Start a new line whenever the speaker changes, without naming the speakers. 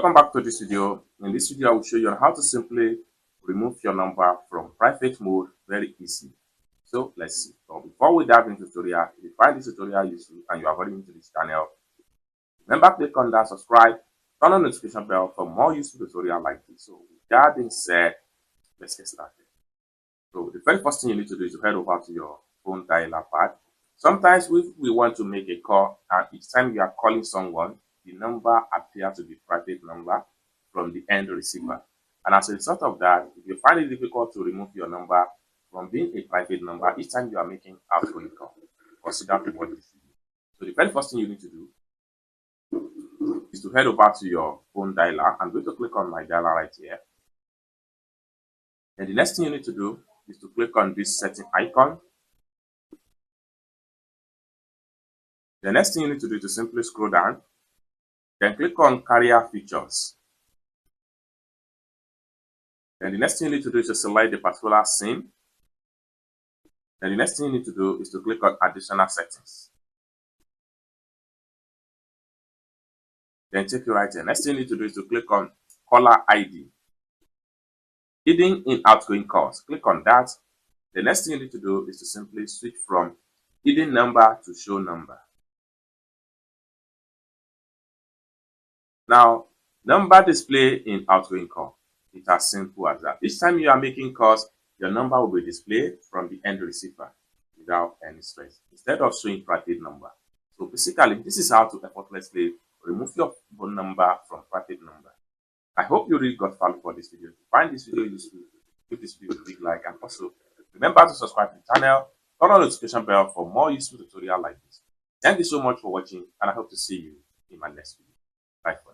Welcome back to this video. In this video, I will show you how to simply remove your number from private mode very easy. So let's see. But before we dive into the tutorial, if you find this tutorial useful and you are already new to this channel, remember click on that subscribe, turn on the notification bell for more useful tutorial like this. So with that being said, let's get started. So the very first thing you need to do is to head over to your phone dialer pad. Sometimes we want to make a call, and each time you are calling someone, the number appears to be private number from the end receiver. And as a result of that, if you find it difficult to remove your number from being a private number each time you are making outgoing call, consider to watch this video. So the very first thing you need to do is to head over to your phone dialer. I'm going to click on my dialer right here. And the next thing you need to do is to click on this setting icon. The next thing you need to do is to simply scroll down, then click on carrier features. Then the next thing you need to do is to select the particular SIM. Then the next thing you need to do is to click on additional settings. Then take you right here. Next thing you need to do is to click on caller ID. Hidden in outgoing calls. Click on that. The next thing you need to do is to simply switch from hidden number to show number. Now, number display in outgoing call. It's as simple as that. Each time you are making calls, your number will be displayed from the end receiver without any stress, instead of showing private number. So basically, this is how to effortlessly remove your phone number from private number. I hope you really got value for this video. If you find this video useful, give this video a big like, and also remember to subscribe to the channel, turn on the notification bell for more useful tutorial like this. Thank you so much for watching, and I hope to see you in my next video. Bye for now.